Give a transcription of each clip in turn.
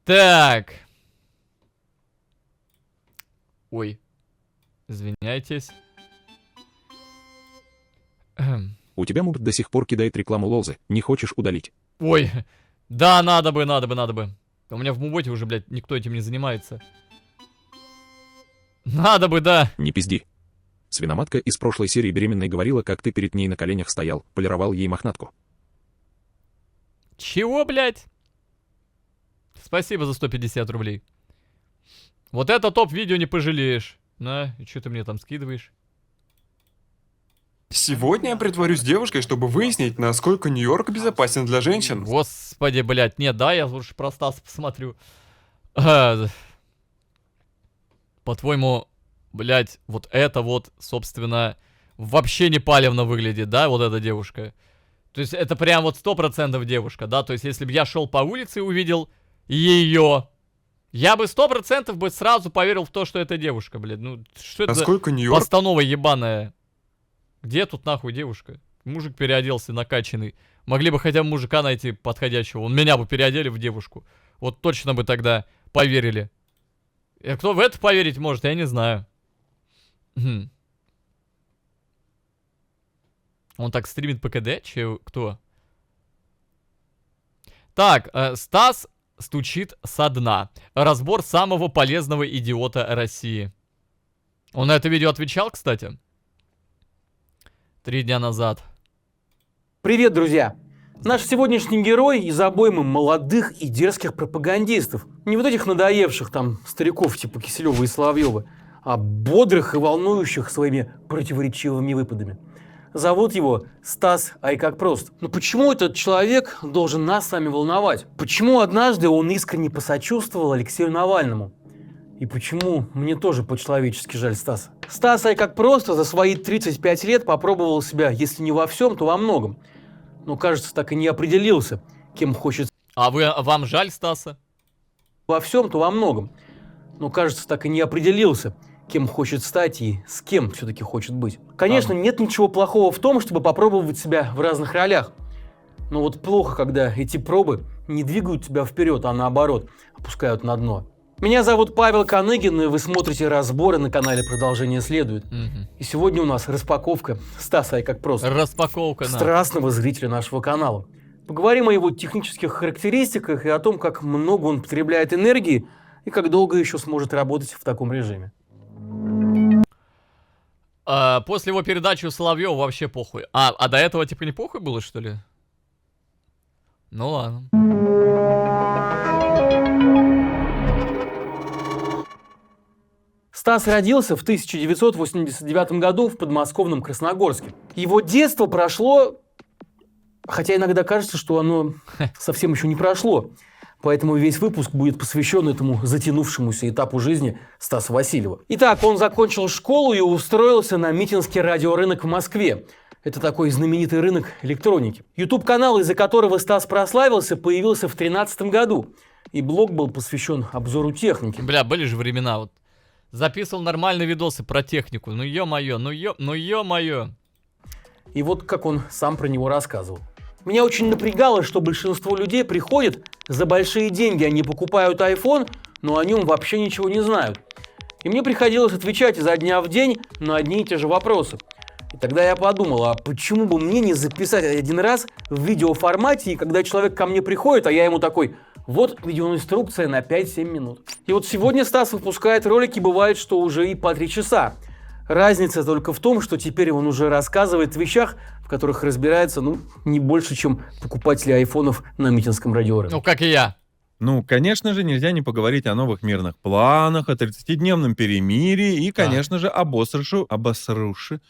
Так. Ой. Извиняйтесь. У тебя муж до сих пор кидает рекламу Лолзы. Не хочешь удалить? Ой. Да, надо бы. У меня в Муботе уже, блядь, никто этим не занимается. Надо бы, да. Не пизди. Свиноматка из прошлой серии беременной говорила, как ты перед ней на коленях стоял, полировал ей мохнатку. Чего, блядь? Спасибо за 150 рублей. Вот это топ-видео не пожалеешь. На, и что ты мне там скидываешь? Сегодня я притворюсь девушкой, чтобы выяснить, насколько Нью-Йорк безопасен для женщин. Господи, блядь, нет, да, я лучше про Стаса посмотрю. По-твоему, блядь, вот это вот, собственно, вообще не палевно выглядит, да, вот эта девушка? То есть это прям вот 100% девушка, да? То есть если бы я шел по улице и увидел ее, я бы 100% бы сразу поверил в то, что это девушка, блядь. Ну, что это Насколько за Нью-Йорк... постанова ебаная? Где тут нахуй девушка? Мужик переоделся, накачанный. Могли бы хотя бы мужика найти подходящего. Он меня бы переодели в девушку. Вот точно бы тогда поверили. И кто в это поверить может, я не знаю. Он так стримит по КД? Кто? Так, Стас стучит со дна. Разбор самого полезного идиота России. Он на это видео отвечал, кстати? 3 дня назад. Привет, друзья! Наш сегодняшний герой из обоймы молодых и дерзких пропагандистов. Не вот этих надоевших там стариков типа Киселева и Соловьева, а бодрых и волнующих своими противоречивыми выпадами. Зовут его Стас Ай как прост. Но почему этот человек должен нас с вами волновать? Почему однажды он искренне посочувствовал Алексею Навальному? И почему мне тоже по-человечески жаль Стаса? Стас Ай как просто за свои 35 лет попробовал себя, если не во всем, то во многом. Но, кажется, так и не определился, кем хочет... А вам жаль Стаса? Во всем, то во многом. Но, кажется, так и не определился, кем хочет стать и с кем все-таки хочет быть. Конечно, нет ничего плохого в том, чтобы попробовать себя в разных ролях. Но вот плохо, когда эти пробы не двигают тебя вперед, а наоборот, опускают на дно. Меня зовут Павел Коныгин, и вы смотрите разборы на канале «Продолжение следует». И сегодня у нас распаковка Стаса Ай как просто. Распаковка, да. Страстного зрителя нашего канала. Поговорим о его технических характеристиках и о том, как много он потребляет энергии и как долго еще сможет работать в таком режиме. После его передачи у Соловьева вообще похуй. А до этого типа не похуй было, что ли? Ну ладно. Стас родился в 1989 году в подмосковном Красногорске. Его детство прошло, хотя иногда кажется, что оно совсем еще не прошло. Поэтому весь выпуск будет посвящен этому затянувшемуся этапу жизни Стаса Васильева. Итак, он закончил школу и устроился на Митинский радиорынок в Москве. Это такой знаменитый рынок электроники. YouTube-канал, из-за которого Стас прославился, появился в 2013 году. И блог был посвящен обзору техники. Бля, были же времена вот. Записывал нормальные видосы про технику. Ну ё-моё, ну ё-моё. И вот как он сам про него рассказывал. Меня очень напрягало, что большинство людей приходят за большие деньги, они покупают iPhone, но о нем вообще ничего не знают. И мне приходилось отвечать изо дня в день на одни и те же вопросы. И тогда я подумал, а почему бы мне не записать один раз в видеоформате, и когда человек ко мне приходит, а я ему такой: вот видеоинструкция на 5-7 минут. И вот сегодня Стас выпускает ролики, бывает, что уже и по 3 часа. Разница только в том, что теперь он уже рассказывает о вещах, в которых разбирается, не больше, чем покупатели айфонов на Митинском радиорынке. Ну, как и я. Ну, конечно же, нельзя не поговорить о новых мирных планах, о 30-дневном перемирии и, конечно же, об обсёре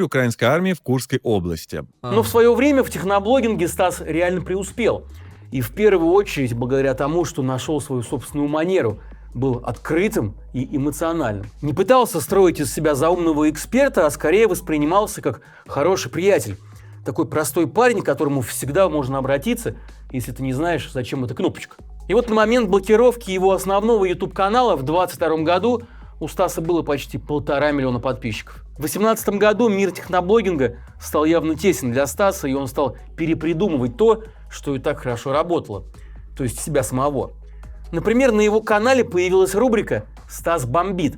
украинской армии в Курской области. Но в свое время в техноблогинге Стас реально преуспел. И в первую очередь благодаря тому, что нашел свою собственную манеру, был открытым и эмоциональным. Не пытался строить из себя заумного эксперта, а скорее воспринимался как хороший приятель. Такой простой парень, к которому всегда можно обратиться, если ты не знаешь, зачем эта кнопочка. И вот на момент блокировки его основного YouTube-канала в 2022 году у Стаса было почти 1,5 миллиона подписчиков. В 2018 году мир техноблогинга стал явно тесен для Стаса, и он стал перепридумывать то, что и так хорошо работало. то есть себя самого. Например, на его канале появилась рубрика «Стас бомбит».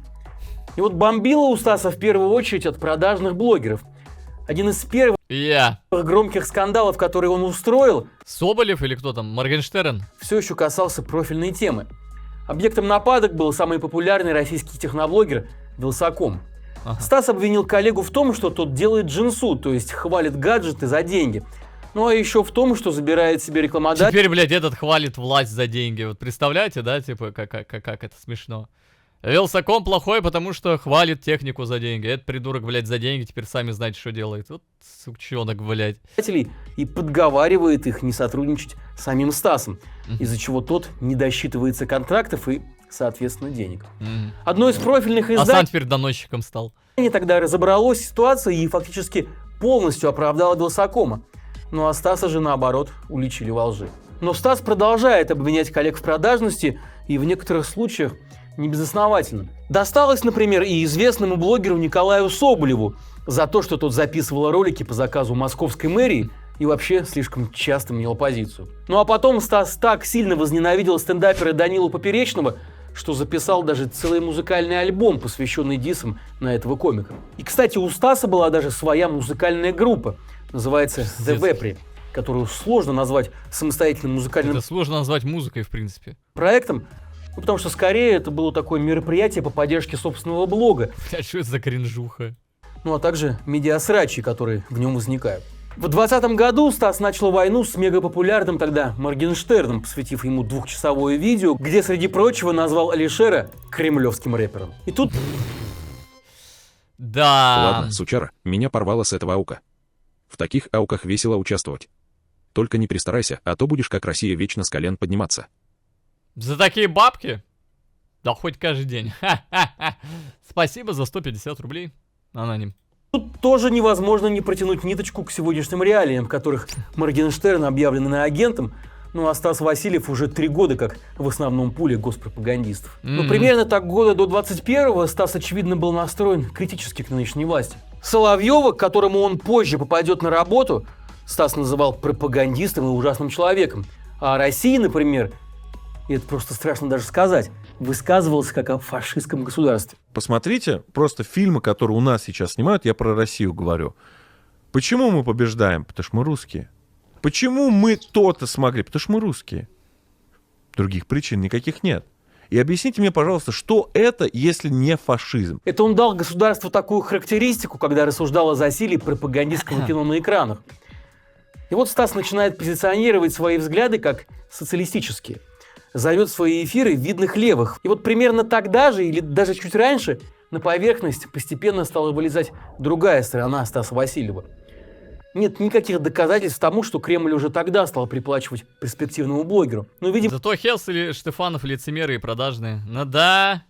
И вот бомбило у Стаса в первую очередь от продажных блогеров. Один из первых громких скандалов, которые он устроил, Соболев или кто там? Моргенштерн? все еще касался профильной темы. Объектом нападок был самый популярный российский техноблогер Вилсаком. Ага. Стас обвинил коллегу в том, что тот делает джинсу, то есть хвалит гаджеты за деньги. Ну а еще в том, что забирает себе рекламодатель. Теперь, блядь, этот хвалит власть за деньги. Вот представляете, да, типа, как это смешно. Вилсаком плохой, потому что хвалит технику за деньги. Этот придурок, блядь, за деньги теперь сами знаете, что делает. Вот сучонок, блядь. И подговаривает их не сотрудничать с самим Стасом, из-за чего тот не досчитывается контрактов и, соответственно, денег. Одно из профильных А сам изданий теперь доносчиком стал. тогда разобралось в ситуации и фактически полностью оправдало Вилсакома. Ну а Стаса же, наоборот, уличили во лжи. Но Стас продолжает обвинять коллег в продажности и в некоторых случаях небезосновательно. Досталось, например, и известному блогеру Николаю Соболеву за то, что тот записывал ролики по заказу московской мэрии и вообще слишком часто менял позицию. Ну а потом Стас так сильно возненавидел стендапера Данилу Поперечного, что записал даже целый музыкальный альбом, посвященный дисам на этого комика. И, кстати, у Стаса была даже своя музыкальная группа, называется The Vepri, которую сложно назвать самостоятельным музыкальным Это сложно назвать музыкой, в принципе. проектом, ну, потому что скорее это было такое мероприятие по поддержке собственного блога, Блядь, что это за кринжуха? ну а также медиасрачи, которые в нем возникают. В 2020 году Стас начал войну с мегапопулярным тогда Моргенштерном, посвятив ему 2-часовое видео, где, среди прочего, назвал Алишера кремлевским рэпером. И тут Да. Ладно, сучара, меня порвало с этого аука. В таких ауках весело участвовать. Только не пристарайся, а то будешь как Россия вечно с колен подниматься. За такие бабки? Да хоть каждый день. Ха-ха-ха. Спасибо за 150 рублей, аноним. Тут тоже невозможно не протянуть ниточку к сегодняшним реалиям, в которых Моргенштерн объявлен иноагентом, ну а Стас Васильев уже 3 года как в основном пуле госпропагандистов. Ну, примерно так года до 21-го Стас, очевидно, был настроен критически к нынешней власти. Соловьева, к которому он позже попадет на работу, Стас называл пропагандистом и ужасным человеком. А о России, например, и это просто страшно даже сказать, высказывался как о фашистском государстве. Посмотрите просто фильмы, которые у нас сейчас снимают, я про Россию говорю. Почему мы побеждаем? Потому что мы русские. Почему мы то-то смогли? Потому что мы русские. Других причин никаких нет. И объясните мне, пожалуйста, что это, если не фашизм? Это он дал государству такую характеристику, когда рассуждал о засилии пропагандистского кино на экранах. И вот Стас начинает позиционировать свои взгляды как социалистические. Зовет свои эфиры видных левых. И вот примерно тогда же, или даже чуть раньше, на поверхность постепенно стала вылезать другая сторона Стаса Васильева. Нет никаких доказательств тому, что Кремль уже тогда стал приплачивать перспективному блогеру. Но, видимо, Зато Хелс или Штефанов лицемеры и продажные. Ну да.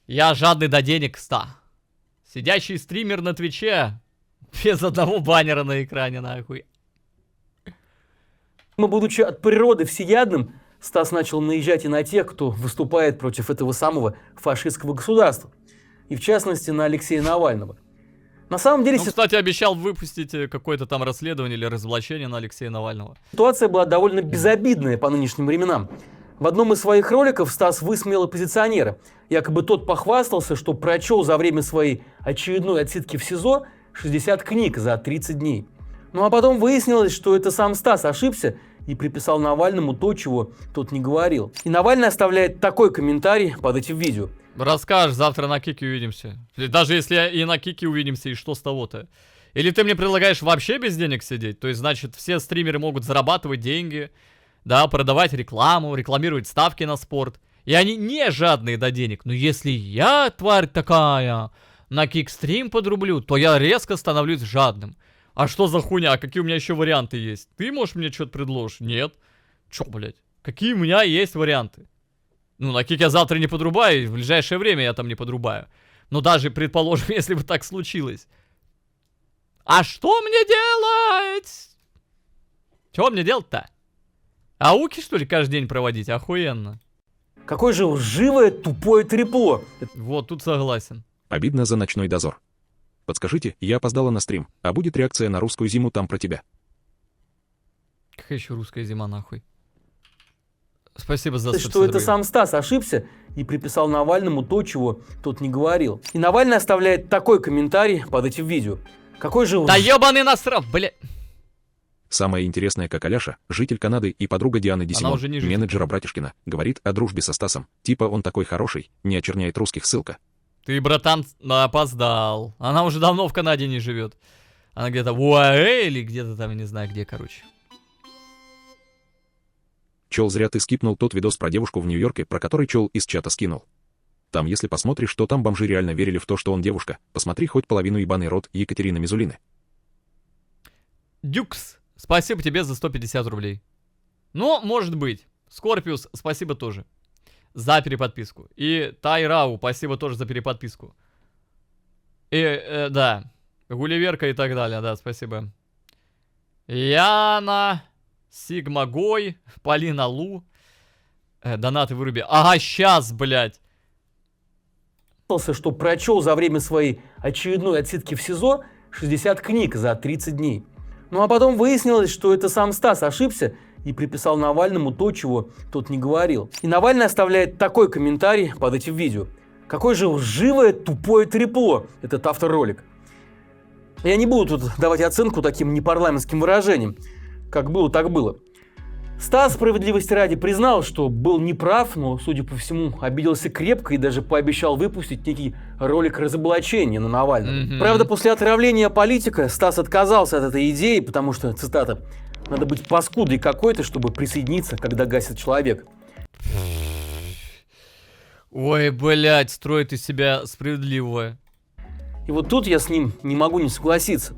Я жадный до денег, сидящий стример на Твиче. Без одного баннера на экране, нахуй. будучи от природы всеядным, Стас начал наезжать и на тех, кто выступает против этого самого фашистского государства. И в частности на Алексея Навального. На самом деле Ну, кстати, обещал выпустить какое-то там расследование или разоблачение на Алексея Навального. ситуация была довольно безобидная по нынешним временам. В одном из своих роликов Стас высмеял оппозиционера. Якобы тот похвастался, что прочел за время своей очередной отсидки в СИЗО 60 книг за 30 дней. Ну а потом выяснилось, что это сам Стас ошибся и приписал Навальному то, чего тот не говорил. И Навальный оставляет такой комментарий под этим видео. Расскажешь, завтра на Кике увидимся. Даже если и на Кике увидимся, и что с того-то? Или ты мне предлагаешь вообще без денег сидеть? То есть, значит, все стримеры могут зарабатывать деньги, да, продавать рекламу, рекламировать ставки на спорт. И они не жадные до денег. Но если я, тварь такая, на Кикстрим подрублю, то я резко становлюсь жадным. А что за хуйня? А какие у меня еще варианты есть? Ты, можешь, мне что-то предложишь? Нет. Чё, блядь? Какие у меня есть варианты? Ну, на Кик я завтра не подрубаю, и в ближайшее время я там не подрубаю. Но даже, предположим, если бы так случилось. А что мне делать? Чё мне делать-то? Ауки, что ли, каждый день проводить? Охуенно. Какое же лживое, тупое трепло. Вот, тут согласен. Обидно за ночной дозор. Подскажите, я опоздала на стрим, а будет реакция на русскую зиму там про тебя? Какая еще русская зима, нахуй? Спасибо за 150 что это рублей. сам Стас ошибся и приписал Навальному то, чего тот не говорил. И Навальный оставляет такой комментарий под этим видео. Какой же... Да ебаный насрав, бля. Самое интересное, как Аляша, житель Канады и подруга Дианы Дисимон, уже не житель. менеджера Братишкина, говорит о дружбе со Стасом. Типа он такой хороший, не очерняет русских, ссылка. Ты, братан, опоздал. Она уже давно в Канаде не живет. Она где-то в УАЭ или где-то там, я не знаю где, короче. Чел, зря ты скипнул тот видос про девушку в Нью-Йорке, про который чел из чата скинул. Там, если посмотришь, то там бомжи реально верили в то, что он девушка. Посмотри хоть половину ебаный рот Екатерины Мизулины. Дюкс, спасибо тебе за 150 рублей. Ну, может быть. Скорпиус, спасибо тоже. За переподписку. И Тайрау, спасибо тоже за переподписку. И, да. Гулливерка и так далее, да, спасибо. Яна, Сигма Гой, Полина Лу. Донаты выруби. Ага, сейчас, блядь. Что прочел за время своей очередной отсидки в СИЗО 60 книг за 30 дней. Ну а потом выяснилось, что это сам Стас ошибся и приписал Навальному то, чего тот не говорил. И Навальный оставляет такой комментарий под этим видео. Какое же лживое, тупое трепло этот авторолик. Я не буду тут давать оценку таким непарламентским выражениям. Как было, так было. Стас, справедливости ради, признал, что был неправ, но, судя по всему, обиделся крепко и даже пообещал выпустить некий ролик разоблачения на Навального. Правда, после отравления политика Стас отказался от этой идеи, потому что, цитата, «надо быть паскудой какой-то, чтобы присоединиться, когда гасит человек». Ой, блядь, строит из себя справедливое. И вот тут я с ним не могу не согласиться.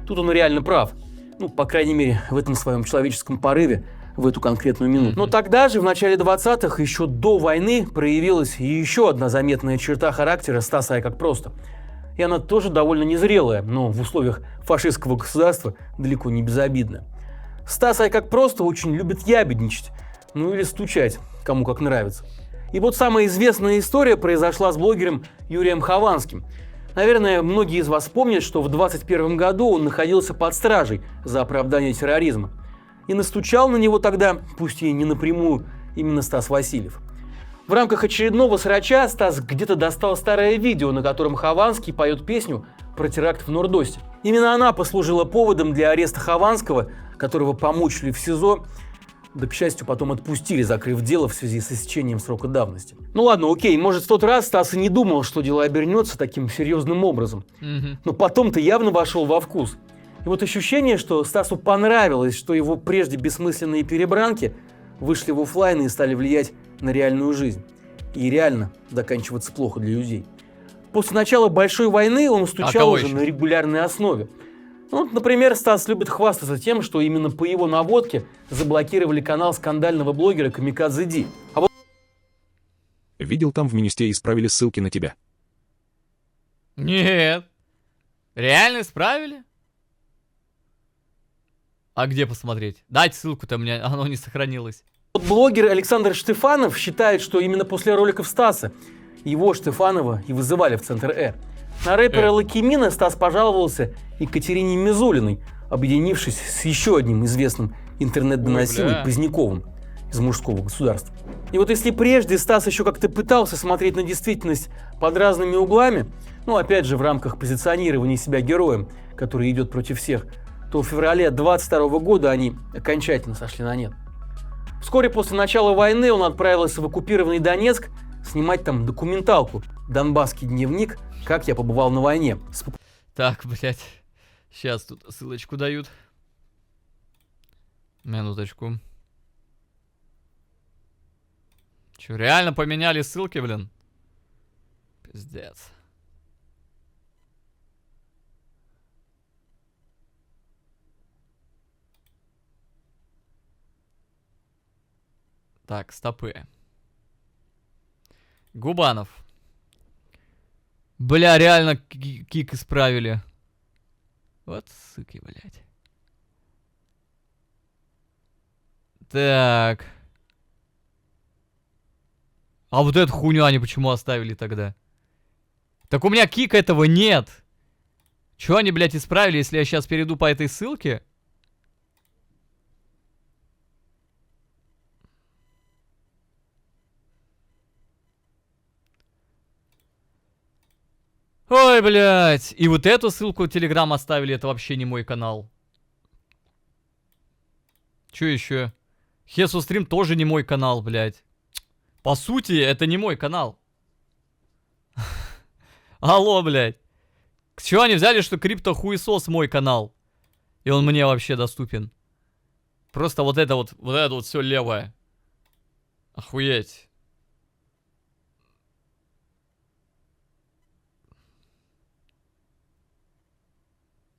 Тут он реально прав. Ну, по крайней мере, в этом своем человеческом порыве, в эту конкретную минуту. Но тогда же, в начале 20-х, еще до войны, проявилась и еще одна заметная черта характера Стаса «Ай как просто». И она тоже довольно незрелая, но в условиях фашистского государства далеко не безобидная. Стас «Ай как просто» очень любит ябедничать, ну или стучать, кому как нравится. И вот самая известная история произошла с блогером Юрием Хованским. Наверное, многие из вас помнят, что в 2021 году он находился под стражей за оправдание терроризма. И настучал на него тогда, пусть и не напрямую, именно Стас Васильев. В рамках очередного срача Стас где-то достал старое видео, на котором Хованский поет песню про теракт в Нордосте. Именно она послужила поводом для ареста Хованского, которого помучили в СИЗО, да, к счастью, потом отпустили, закрыв дело в связи с истечением срока давности. Ну ладно, окей, может, в тот раз Стас и не думал, что дело обернется таким серьезным образом. Но потом-то явно вошел во вкус. И вот ощущение, что Стасу понравилось, что его прежде бессмысленные перебранки вышли в офлайн и стали влиять на реальную жизнь. И реально заканчиваться плохо для людей. После начала большой войны он стучал уже на регулярной основе. Ну, вот, например, Стас любит хвастаться тем, что именно по его наводке заблокировали канал скандального блогера Камикадзе Ди. А вот... Видел, там в Министе исправили ссылки на тебя. Нет. Реально исправили? А где посмотреть? Дайте ссылку-то, мне оно не сохранилось. Вот блогер Александр Штефанов считает, что именно после роликов Стаса его, Штефанова, и вызывали в Центр Р. На рэпера Лакимина Стас пожаловался Екатерине Мизулиной, объединившись с еще одним известным интернет-доносилой Поздняковым из «Мужского государства». И вот если прежде Стас еще как-то пытался смотреть на действительность под разными углами, ну опять же в рамках позиционирования себя героем, который идет против всех, то в феврале 22 года они окончательно сошли на нет. Вскоре после начала войны он отправился в оккупированный Донецк снимать там документалку «Донбасский дневник. Как я побывал на войне». Так, блядь. Сейчас тут ссылочку дают. Минуточку. Че, реально поменяли ссылки, блин? Пиздец. Так, стопы. Губанов. Бля, реально кик исправили. Вот суки, блядь. Так. А вот эту хуйню они почему оставили тогда? Так у меня кика этого нет. Чё они, блядь, исправили, если я сейчас перейду по этой ссылке? Ой, блядь. И вот эту ссылку в Телеграм оставили, это вообще не мой канал. Чё еще? Хесу Стрим тоже не мой канал, блядь. По сути, это не мой канал. Алло, блядь. С чего они взяли, что Крипто Хуесос мой канал? И он мне вообще доступен. Просто вот это вот все левое. Охуеть.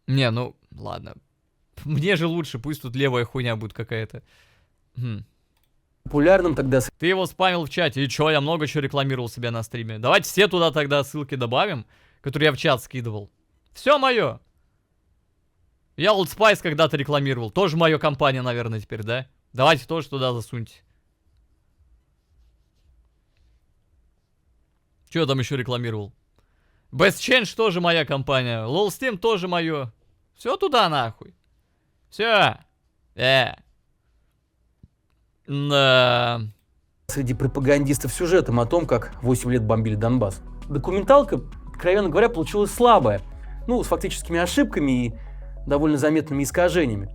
Не, ну, ладно. Мне же лучше, пусть тут левая хуйня будет какая-то. Популярным тогда Ты его спамил в чате, и чё, я много чего рекламировал себя на стриме. Давайте все туда тогда ссылки добавим, которые я в чат скидывал. Все мое. Я Old Spice когда-то рекламировал. Тоже моя компания, наверное, теперь, да? Давайте тоже туда засуньте. Что я там еще рекламировал? Best Change тоже моя компания. LOL Steam тоже мое. Все туда нахуй. Все. Да. среди пропагандистов сюжетом о том, как 8 лет бомбили Донбасс. Документалка, откровенно говоря, получилась слабая. Ну, с фактическими ошибками и довольно заметными искажениями.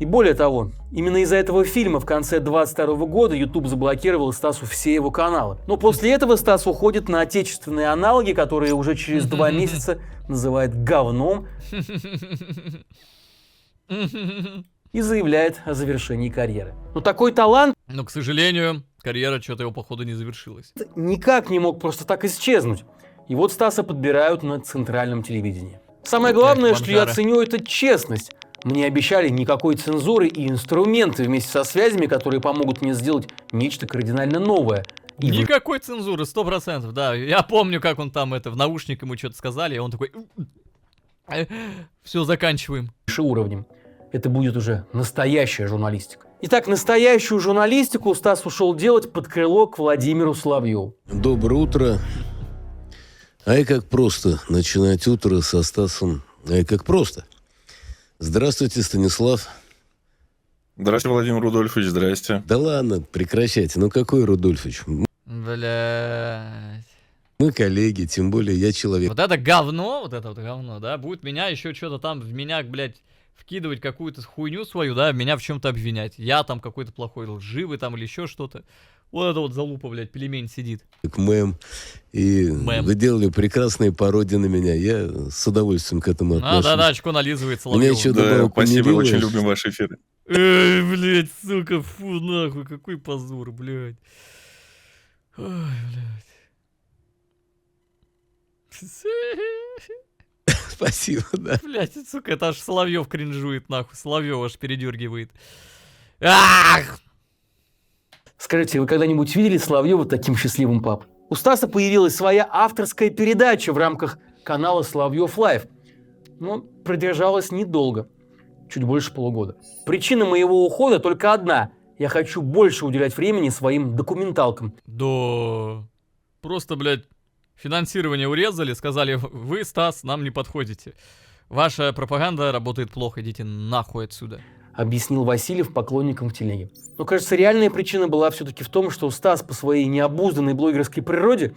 И более того, именно из-за этого фильма в конце 2022 года YouTube заблокировал Стасу все его каналы. Но после этого Стас уходит на отечественные аналоги, которые уже через 2 месяца называет говном и заявляет о завершении карьеры. Но такой талант, Но, к сожалению, карьера что-то его, походу, не завершилась. никак не мог просто так исчезнуть. И вот Стаса подбирают на центральном телевидении. Самое главное, что я бомжара. ценю, это честность. Мне обещали никакой цензуры и инструменты вместе со связями, которые помогут мне сделать нечто кардинально новое. И Никакой цензуры, 100%, да. Я помню, как он там в наушник ему что-то сказали, и он такой... Все, заканчиваем. выше уровнем. Это будет уже настоящая журналистика. Итак, настоящую журналистику Стас ушел делать под крыло к Владимиру Соловьеву. Доброе утро. Ай, как просто начинать утро со Стасом. Ай, как просто. Здравствуйте, Станислав. Здравствуйте, Владимир Рудольфович, здрасте. Да ладно, прекращайте. Ну какой Рудольфович? Блядь. Мы коллеги, тем более я человек. Вот это говно, да, будет меня еще что-то там в меня, блядь, вкидывать какую-то хуйню свою, да, меня в чем-то обвинять. Я там какой-то плохой, лживый там или еще что-то. Вот это вот залупа, блядь, пельмень сидит. Мэм. И Мэм. вы делали прекрасные пародии на меня. Я с удовольствием к этому отношусь. Да-да, очко нализывает У меня Соловьёва. еще Да, добавок спасибо, не очень делаешь? любим ваши эфиры. Эй, блядь, сука, фу, нахуй, какой позор, блядь. Ой, блядь. Спасибо, да. Блядь, сука, это аж Соловьев кринжует, нахуй. Соловьев аж передергивает. Ах! Скажите, вы когда-нибудь видели Соловьева таким счастливым папой? У Стаса появилась своя авторская передача в рамках канала Соловьев Лайв. Но продержалась недолго. Чуть больше полугода. Причина моего ухода только одна. Я хочу больше уделять времени своим документалкам. Да. Просто, блядь, финансирование урезали, сказали, вы, Стас, нам не подходите. Ваша пропаганда работает плохо, идите нахуй отсюда. Объяснил Васильев поклонникам в телеге. Но, кажется, реальная причина была все-таки в том, что Стас по своей необузданной блогерской природе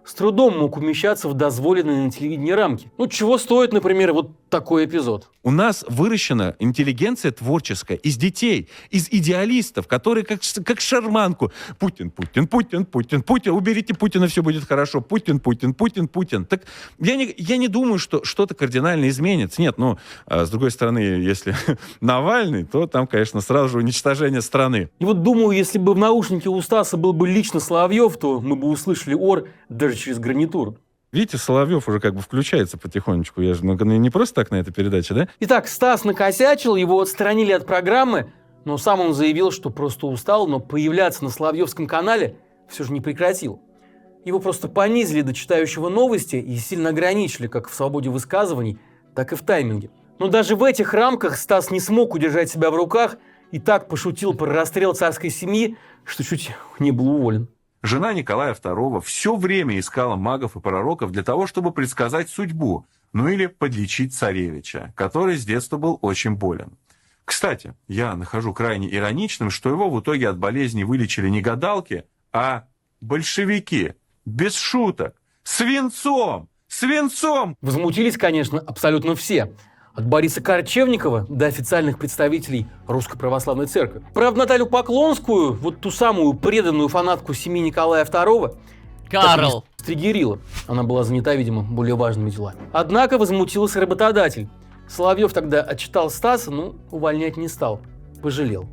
с трудом мог умещаться в дозволенные на телевидении рамки. Ну, чего стоит, например, вот такой эпизод. У нас выращена интеллигенция творческая из детей, из идеалистов, которые как шарманку. Путин, Путин, Путин, Путин, Путин, уберите Путина, все будет хорошо. Путин, Путин, Путин, Путин. Так я не думаю, что что-то кардинально изменится. Нет, ну, с другой стороны, если Навальный, то там, конечно, сразу же уничтожение страны. И вот думаю, если бы в наушнике у Стаса был бы лично Соловьев, то мы бы услышали ор даже через гарнитуру. Видите, Соловьев уже как бы включается потихонечку. Я же не просто так на этой передаче, да? Итак, Стас накосячил, его отстранили от программы, но сам он заявил, что просто устал, но появляться на Соловьевском канале все же не прекратил. Его просто понизили до читающего новости и сильно ограничили как в свободе высказываний, так и в тайминге. Но даже в этих рамках Стас не смог удержать себя в руках и так пошутил про расстрел царской семьи, что чуть не был уволен. Жена Николая II все время искала магов и пророков для того, чтобы предсказать судьбу, ну или подлечить царевича, который с детства был очень болен. Кстати, я нахожу крайне ироничным, что его в итоге от болезни вылечили не гадалки, а большевики. Без шуток. Свинцом! Свинцом! Возмутились, конечно, абсолютно все. От Бориса Корчевникова до официальных представителей Русской Православной Церкви. Правда, Наталью Поклонскую, вот ту самую преданную фанатку семьи Николая II, Карл. стригерила. Она была занята, видимо, более важными делами. Однако возмутился работодатель. Соловьев тогда отчитал Стаса, но увольнять не стал. Пожалел.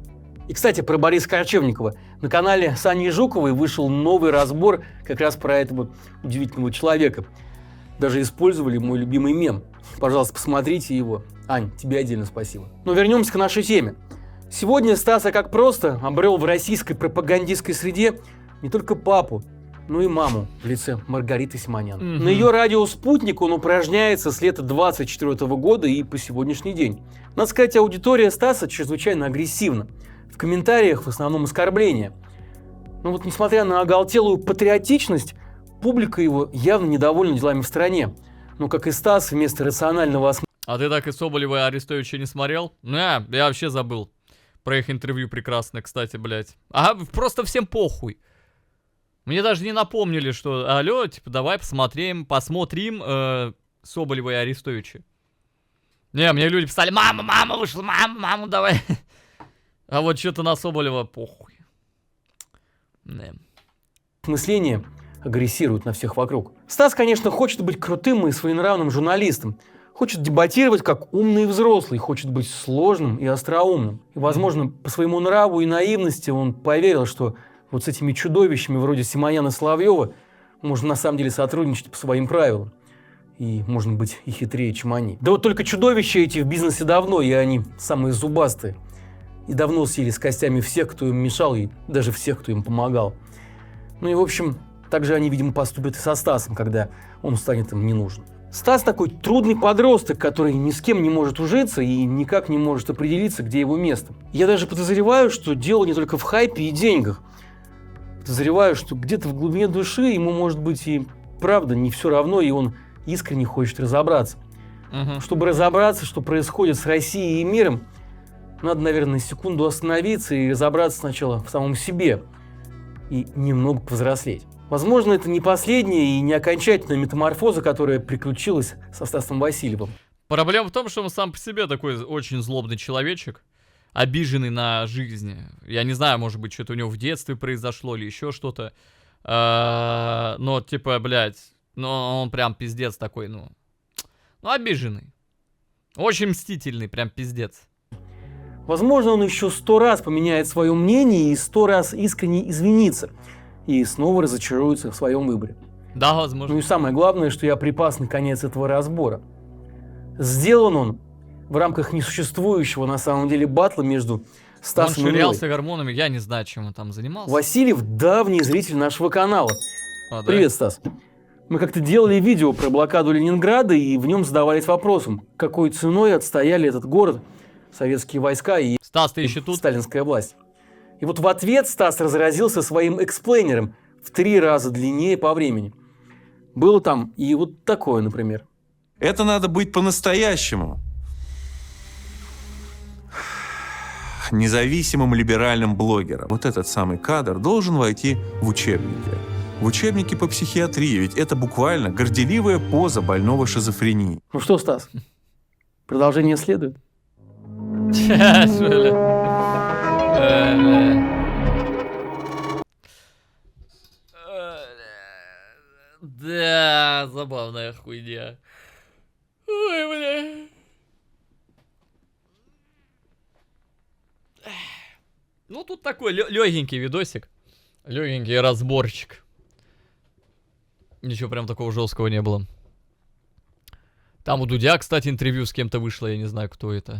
И, кстати, про Бориса Корчевникова. На канале Сани Жуковой вышел новый разбор как раз про этого удивительного человека. Даже использовали мой любимый мем. Пожалуйста, посмотрите его. Ань, тебе отдельно спасибо. Но вернемся к нашей теме. Сегодня Стаса как просто обрел в российской пропагандистской среде не только папу, но и маму в лице Маргариты Симонян. На ее радио «Спутник» он упражняется с лета 24 года и по сегодняшний день. Надо сказать, аудитория Стаса чрезвычайно агрессивна. В комментариях в основном оскорбления. Но вот несмотря на оголтелую патриотичность, публика его явно недовольна делами в стране. Но, как и Стас, вместо рационального осмотра... А ты так и Соболева и Арестовича не смотрел? Я вообще забыл. Про их интервью прекрасное, кстати, блядь. А просто всем похуй. Мне даже не напомнили, что, алло, типа, давай посмотрим Соболева и Арестовича. Не, мне люди писали, мама вышла, мама, давай. А вот что-то на Соболева похуй. Не. Мышление агрессирует на всех вокруг. Стас, конечно, хочет быть крутым и своенравным журналистом. Хочет дебатировать как умный взрослый, хочет быть сложным и остроумным. И, возможно, по своему нраву и наивности он поверил, что вот с этими чудовищами вроде Симоняна и Соловьева можно на самом деле сотрудничать по своим правилам. И можно быть и хитрее, чем они. Да вот только чудовища эти в бизнесе давно, и они самые зубастые. И давно съели с костями всех, кто им мешал, и даже всех, кто им помогал. Ну и, в общем, так же они, видимо, поступят и со Стасом, когда он станет им не нужен. Стас такой трудный подросток, который ни с кем не может ужиться и никак не может определиться, где его место. Я даже подозреваю, что дело не только в хайпе и деньгах. Подозреваю, что где-то в глубине души ему, может быть, и правда не все равно, и он искренне хочет разобраться. Чтобы разобраться, что происходит с Россией и миром, надо, наверное, на секунду остановиться и разобраться сначала в самом себе и немного повзрослеть. Возможно, это не последняя и не окончательная метаморфоза, которая приключилась со Стасом Васильевым. Проблема в том, что он сам по себе такой очень злобный человечек, обиженный на жизнь. Я не знаю, может быть, что-то у него в детстве произошло или еще что-то. Но, типа, блядь, он прям пиздец такой, обиженный. Очень мстительный, прям пиздец. Возможно, он еще 100 раз поменяет свое мнение и 100 раз искренне извинится. И снова разочаруется в своем выборе. Да, возможно. Ну и самое главное, что я припас наконец этого разбора. Сделан он в рамках несуществующего на самом деле батла между Стасом Он и Милой. ширялся гормонами, я не знаю, чем он там занимался. Васильев – давний зритель нашего канала. Да? Привет, Стас. Мы как-то делали видео про блокаду Ленинграда, и в нем задавались вопросом, какой ценой отстояли этот город советские войска и Стас, ты еще тут? сталинская власть. И вот в ответ Стас разразился своим эксплейнером в 3 раза длиннее по времени. Было там и вот такое, например. Это надо быть по-настоящему независимым либеральным блогером. Вот этот самый кадр должен войти в учебники. В учебники по психиатрии, ведь это буквально горделивая поза больного шизофрении. Ну что, Стас, продолжение следует? Да, забавная хуйня. Ой, бля. Ну, тут такой легенький видосик. Легенький разборчик. Ничего прям такого жесткого не было. Там у Дудя, кстати, интервью с кем-то вышло, я не знаю, кто это.